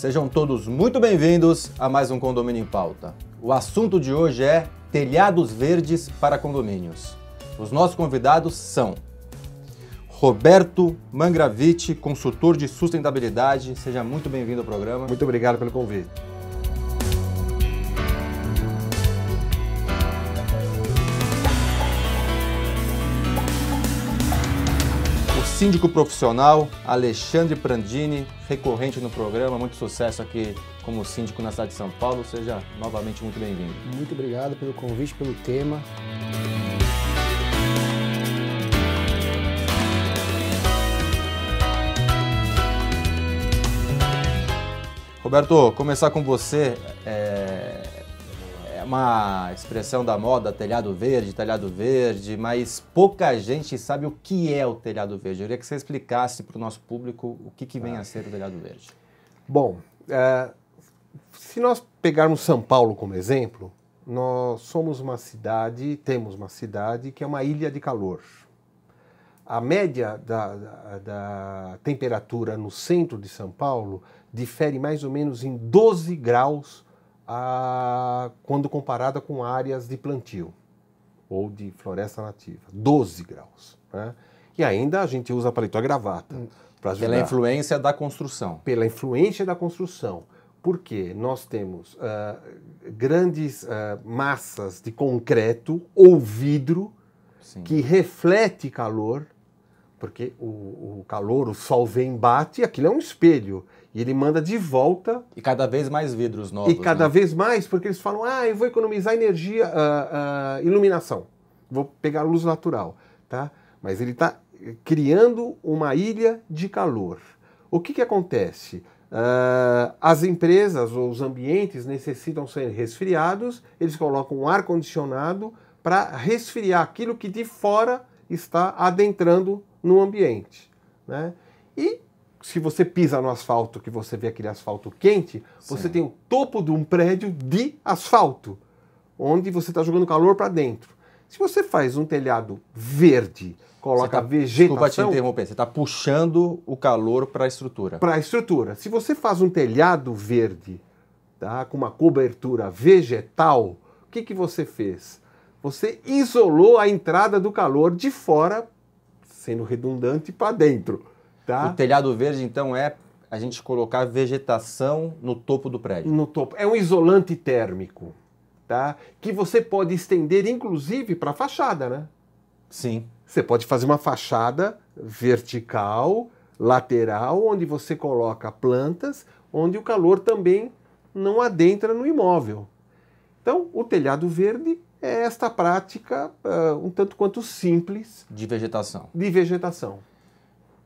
Sejam todos muito bem-vindos a mais um Condomínio em Pauta. O assunto de hoje é telhados verdes para condomínios. Os nossos convidados são Roberto Mangraviti, consultor de sustentabilidade. Seja muito bem-vindo ao programa. Muito obrigado pelo convite. Síndico profissional, Alexandre Prandini, recorrente no programa, muito sucesso aqui como síndico na cidade de São Paulo. Seja novamente muito bem-vindo. Muito obrigado pelo convite, pelo tema. Roberto, começar com você, é uma expressão da moda, telhado verde, mas pouca gente sabe o que é o telhado verde. Eu queria que você explicasse para o nosso público o que vem a ser o telhado verde. Bom, se nós pegarmos São Paulo como exemplo, nós somos temos uma cidade que é uma ilha de calor. A média da temperatura no centro de São Paulo difere mais ou menos em 12 graus quando comparada com áreas de plantio ou de floresta nativa. 12 graus. Né? E ainda a gente usa paletó e gravata. Pela influência da construção. Pela influência da construção. Porque nós temos grandes massas de concreto ou vidro que reflete calor, porque o calor, o sol vem, bate, e aquilo é um espelho. E ele manda de volta. E cada vez mais vidros novos. E cada vez mais, porque eles falam, eu vou economizar energia, iluminação. Vou pegar luz natural. Tá? Mas ele está criando uma ilha de calor. O que acontece? As empresas ou os ambientes necessitam ser resfriados, eles colocam um ar-condicionado para resfriar aquilo que de fora está adentrando no ambiente. Né? E se você pisa no asfalto, que você vê aquele asfalto quente, você tem o topo de um prédio de asfalto, onde você está jogando calor para dentro. Se você faz um telhado verde, coloca vegetação... Desculpa te interromper, você está puxando o calor para a estrutura. Para a estrutura. Se você faz um telhado verde, tá, com uma cobertura vegetal, o que você fez? Você isolou a entrada do calor de fora, sendo redundante, para dentro. Tá? O telhado verde, então, é a gente colocar vegetação no topo do prédio. No topo. É um isolante térmico, tá? Que você pode estender, inclusive, para a fachada, né? Sim. Você pode fazer uma fachada vertical, lateral, onde você coloca plantas, onde o calor também não adentra no imóvel. Então, o telhado verde é esta prática um tanto quanto simples. De vegetação. De vegetação.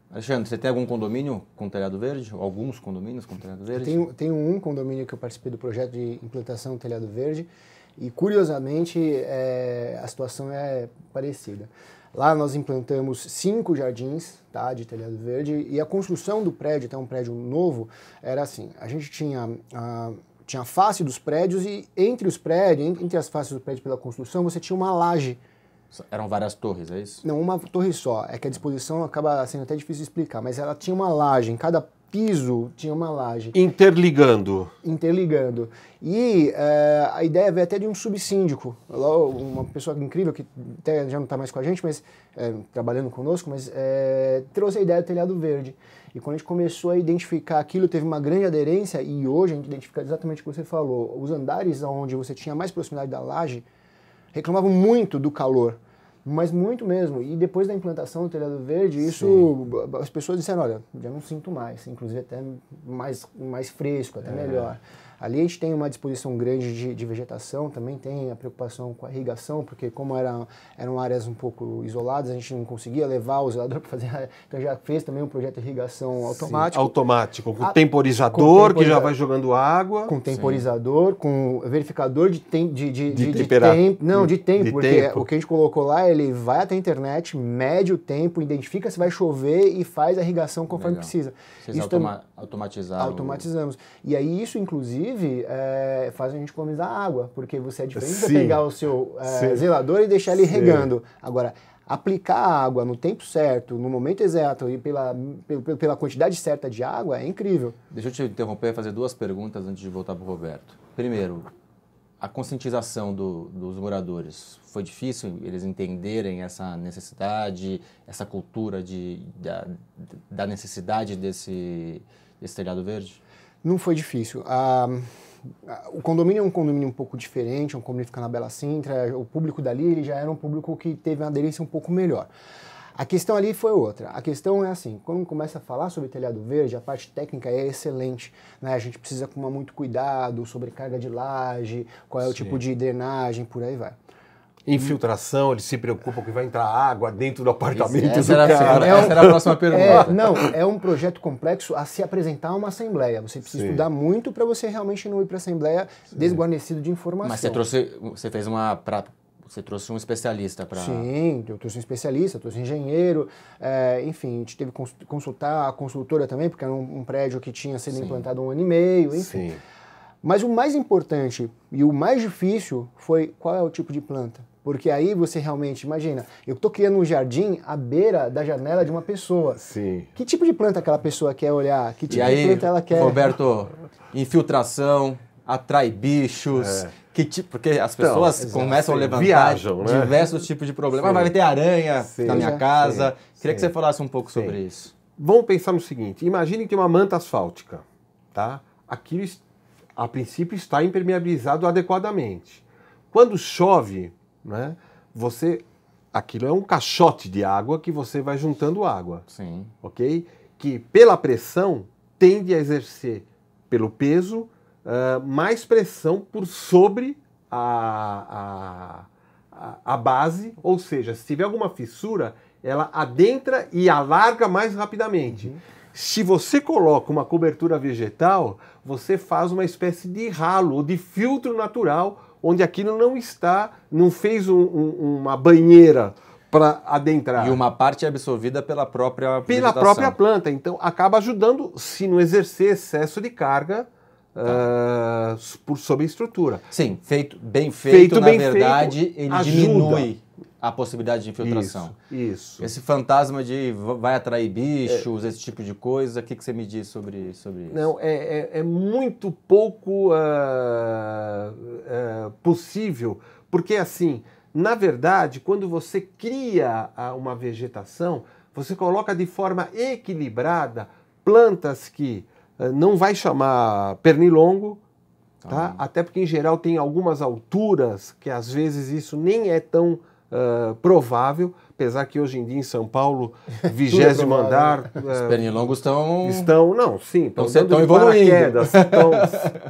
Alexandre, você tem algum condomínio com telhado verde? Alguns condomínios com telhado verde? Tenho um condomínio que eu participei do projeto de implantação do telhado verde e, curiosamente, a situação é parecida. Lá nós implantamos 5 jardins, tá, de telhado verde, e a construção do prédio, até um prédio novo, era assim, a gente tinha a face dos prédios e entre os prédios, entre as faces do prédio pela construção, você tinha uma laje. Eram várias torres, é isso? Não, uma torre só. É que a disposição acaba sendo até difícil de explicar, mas ela tinha uma laje, em cada piso tinha uma laje. Interligando. E a ideia veio até de um subsíndico, uma pessoa incrível que até já não está mais com a gente, mas trabalhando conosco, mas trouxe a ideia do telhado verde. E quando a gente começou a identificar aquilo, teve uma grande aderência e hoje a gente identifica exatamente o que você falou. Os andares onde você tinha mais proximidade da laje reclamavam muito do calor, mas muito mesmo. E depois da implantação do telhado verde, as pessoas disseram, olha, já não sinto mais, inclusive até mais fresco, até melhor. Ali a gente tem uma disposição grande de vegetação, também tem a preocupação com a irrigação, porque como eram áreas um pouco isoladas, a gente não conseguia levar o zelador para fazer, então já fez também um projeto de irrigação automático. Automático, com temporizador, que já vai jogando água. Com temporizador, com verificador de tempo, porque o que a gente colocou lá, ele vai até a internet, mede o tempo, identifica se vai chover e faz a irrigação conforme precisa. Vocês automatizaram? Automatizamos. E aí isso, inclusive, faz a gente economizar água, porque você é diferente de pegar o seu zelador e deixar ele regando. Agora, aplicar a água no tempo certo, no momento exato e pela quantidade certa de água é incrível. Deixa eu te interromper e fazer 2 perguntas antes de voltar para o Roberto. Primeiro, a conscientização dos moradores, foi difícil eles entenderem essa necessidade, essa cultura da necessidade desse telhado verde? Não foi difícil. O condomínio é um condomínio um pouco diferente, é um condomínio que fica na Bela Sintra, o público dali ele já era um público que teve uma aderência um pouco melhor. A questão ali foi outra. A questão é assim, quando começa a falar sobre telhado verde, a parte técnica é excelente, né? A gente precisa tomar muito cuidado sobre carga de laje, qual é o tipo de drenagem, por aí vai. Infiltração, eles se preocupam que vai entrar água dentro do apartamento Essa do cara. essa era a próxima pergunta. Não, é um projeto complexo a se apresentar a uma assembleia. Você precisa estudar muito para você realmente não ir para a assembleia desguarnecido de informação. Mas você trouxe um especialista para... Sim, eu trouxe um especialista, trouxe um engenheiro, enfim, a gente teve que consultar a consultora também, porque era um prédio que tinha sido implantado há 1 ano e meio, enfim. Sim. Mas o mais importante e o mais difícil foi qual é o tipo de planta. Porque aí você realmente, imagina, eu estou criando um jardim à beira da janela de uma pessoa. Sim. Que tipo de planta aquela pessoa quer olhar? Que tipo E aí, de planta ela quer? Roberto, infiltração, atrai bichos, porque as pessoas começam a levantar Viajam, né? diversos tipos de problemas. Vai ter aranha na minha casa. Queria que você falasse um pouco sobre isso. Vamos pensar no seguinte, imagine que tem uma manta asfáltica, tá? Aquilo, a princípio, está impermeabilizado adequadamente. Quando chove, né, aquilo é um caixote de água que você vai juntando água, Sim. ok? Que pela pressão tende a exercer, pelo peso, mais pressão por sobre a base, ou seja, se tiver alguma fissura, ela adentra e alarga mais rapidamente. Se você coloca uma cobertura vegetal, você faz uma espécie de ralo ou de filtro natural, onde aquilo não fez uma banheira para adentrar. E uma parte é absorvida pela própria Pela própria planta. Então, acaba ajudando, se não exercer excesso de carga sobre a estrutura. Sim, bem feito, na verdade, ele ajuda. Diminui a possibilidade de infiltração. Isso. Esse fantasma de vai atrair bichos, esse tipo de coisa, o que você me diz sobre isso? Não, é muito pouco possível, porque assim, na verdade, quando você cria uma vegetação, você coloca de forma equilibrada plantas que não vai chamar pernilongo, tá? Até porque em geral tem algumas alturas que às vezes isso nem é tão provável, apesar que hoje em dia em São Paulo, 20º andar... Os pernilongos estão evoluindo.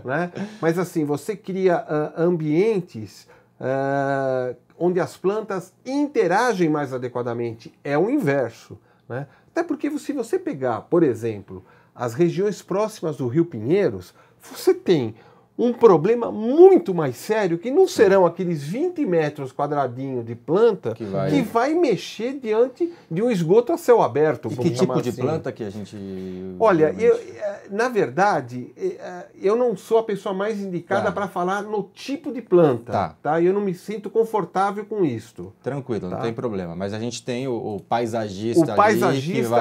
Né? Mas assim, você cria ambientes onde as plantas interagem mais adequadamente. É o inverso. Né? Até porque se você pegar, por exemplo, as regiões próximas do Rio Pinheiros, você tem um problema muito mais sério, que não serão aqueles 20 metros quadradinhos de planta que vai mexer diante de um esgoto a céu aberto. E que tipo de planta que a gente... Olha, na verdade, eu não sou a pessoa mais indicada para falar no tipo de planta. Tá? Eu não me sinto confortável com isto. Tranquilo, não tem problema. Mas a gente tem o paisagista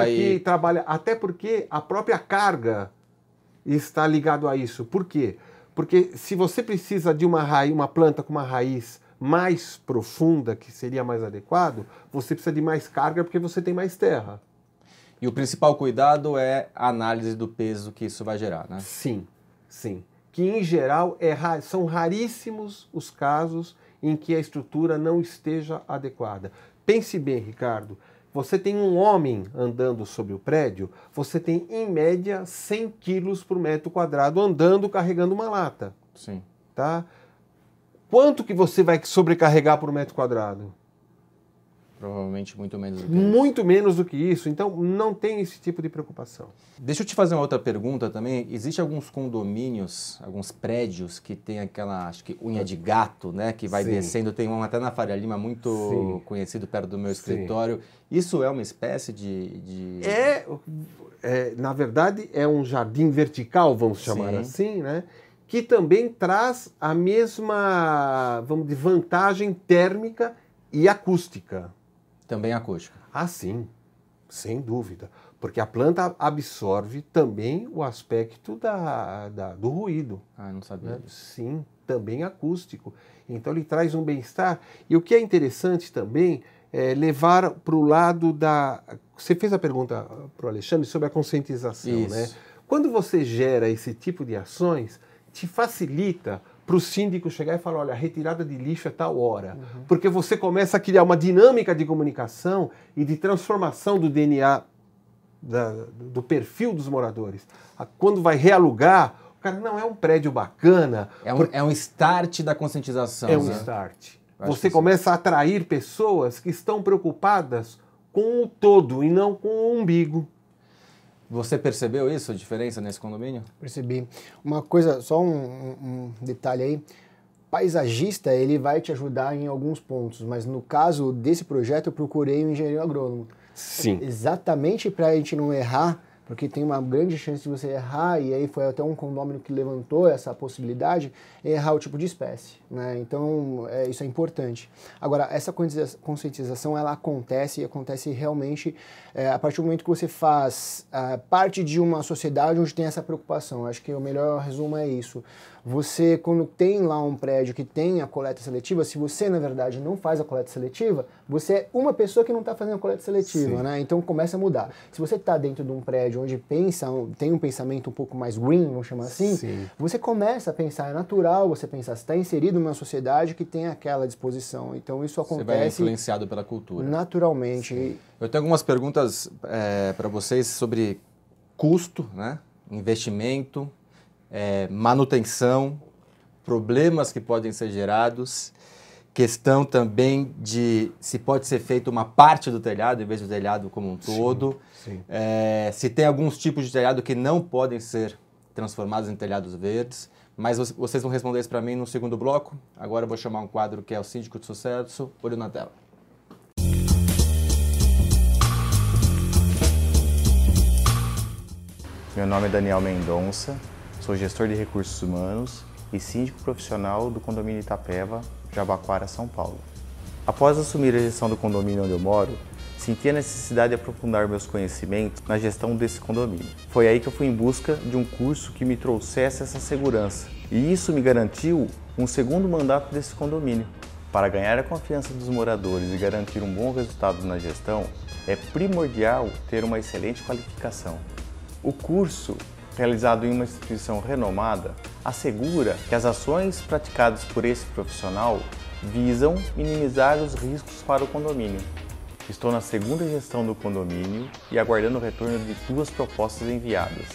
que trabalha, até porque a própria carga está ligado a isso. Por quê? Porque se você precisa de uma planta com uma raiz mais profunda, que seria mais adequado, você precisa de mais carga porque você tem mais terra. E o principal cuidado é a análise do peso que isso vai gerar, né? Sim, sim. Que em geral são raríssimos os casos em que a estrutura não esteja adequada. Pense bem, Ricardo. Você tem um homem andando sobre o prédio, você tem, em média, 100 quilos por metro quadrado andando, carregando uma lata. Sim. Tá? Quanto que você vai sobrecarregar por metro quadrado? Provavelmente muito menos do que isso. Muito menos do que isso. Então, não tem esse tipo de preocupação. Deixa eu te fazer uma outra pergunta também. Existem alguns condomínios, alguns prédios que tem aquela, acho que unha de gato, né? Que vai descendo. Tem um até na Faria Lima, muito conhecido perto do meu escritório. Isso é uma espécie de... Na verdade, é um jardim vertical, vamos chamar assim, né? Que também traz a mesma, vamos dizer, vantagem térmica e acústica. Também acústico. Ah, sim, sem dúvida. Porque a planta absorve também o aspecto do ruído. Ah, não sabia. Né? Sim, também acústico. Então ele traz um bem-estar. E o que é interessante também é levar para o lado da... Você fez a pergunta para o Alexandre sobre a conscientização, Isso. né? Quando você gera esse tipo de ações, te facilita para o síndico chegar e falar, olha, a retirada de lixo é tal hora. Porque você começa a criar uma dinâmica de comunicação e de transformação do DNA, do perfil dos moradores. Quando vai realugar, o cara, não, é um prédio bacana. É um start da conscientização. É um né? start. Acho Você que começa a atrair pessoas que estão preocupadas com o todo e não com o umbigo. Você percebeu isso, a diferença nesse condomínio? Percebi. Uma coisa, só um detalhe aí. Paisagista, ele vai te ajudar em alguns pontos, mas no caso desse projeto eu procurei um engenheiro agrônomo. Sim. Exatamente para a gente não errar, porque tem uma grande chance de você errar, e aí foi até um condômino que levantou essa possibilidade, errar o tipo de espécie, né? Então, isso é importante. Agora, essa conscientização, ela acontece, e acontece realmente a partir do momento que você faz parte de uma sociedade onde tem essa preocupação. Acho que o melhor resumo é isso. Você, quando tem lá um prédio que tem a coleta seletiva, se você, na verdade, não faz a coleta seletiva, você é uma pessoa que não está fazendo a coleta seletiva, né? Então começa a mudar. Se você está dentro de um prédio onde tem um pensamento um pouco mais green, vamos chamar assim, Sim. você começa a pensar, é natural você pensar, você está inserido numa sociedade que tem aquela disposição. Então isso Você vai acontece influenciado pela cultura. naturalmente. Eu tenho algumas perguntas para vocês sobre custo, né? Investimento, manutenção, problemas que podem ser gerados, questão também de se pode ser feita uma parte do telhado em vez do telhado como um todo, Sim. se tem alguns tipos de telhado que não podem ser transformados em telhados verdes, mas vocês vão responder isso para mim no segundo bloco. Agora eu vou chamar um quadro que é o Síndico de Sucesso, olho na tela. Meu nome é Daniel Mendonça, sou gestor de recursos humanos e síndico profissional do condomínio Itapeva, Jabaquara, São Paulo. Após assumir a gestão do condomínio onde eu moro, senti a necessidade de aprofundar meus conhecimentos na gestão desse condomínio. Foi aí que eu fui em busca de um curso que me trouxesse essa segurança, e isso me garantiu um segundo mandato desse condomínio. Para ganhar a confiança dos moradores e garantir um bom resultado na gestão, é primordial ter uma excelente qualificação. O curso, realizado em uma instituição renomada, assegura que as ações praticadas por esse profissional visam minimizar os riscos para o condomínio. Estou na segunda gestão do condomínio e aguardando o retorno de 2 propostas enviadas.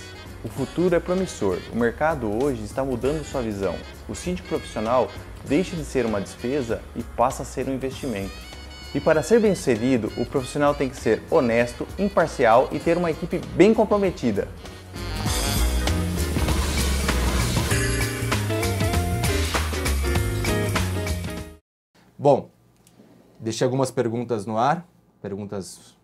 O futuro é promissor, o mercado hoje está mudando sua visão. O síndico profissional deixa de ser uma despesa e passa a ser um investimento. E para ser bem-sucedido, o profissional tem que ser honesto, imparcial e ter uma equipe bem comprometida. Bom, deixei algumas perguntas no ar, perguntas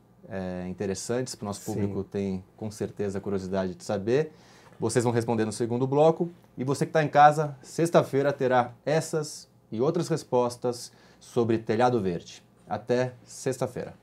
interessantes para o nosso público, tem com certeza curiosidade de saber. Vocês vão responder no segundo bloco e você que está em casa, sexta-feira terá essas e outras respostas sobre telhado verde. Até sexta-feira.